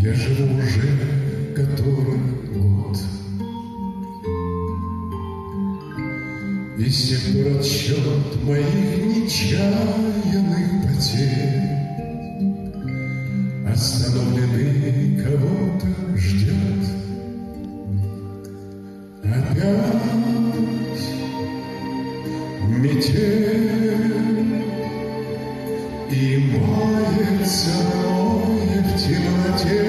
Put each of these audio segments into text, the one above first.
Я живу уже который год, и с тех пор отсчет моих нечаянных потерь остановленный кого-то ждет. Опять метель и мается мною в темноте.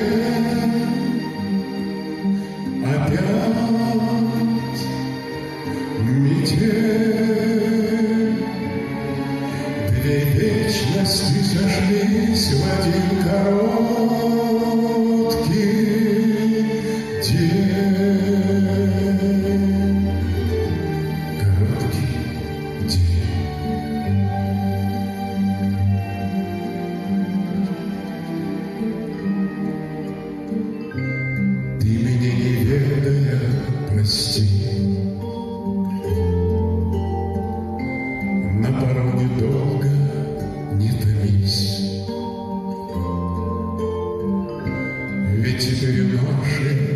Опять метель, две вечности сошлись в один короткий день. Короткий день. Ты меня не ведая, прости, на пороге долго не томись, ведь теперь наши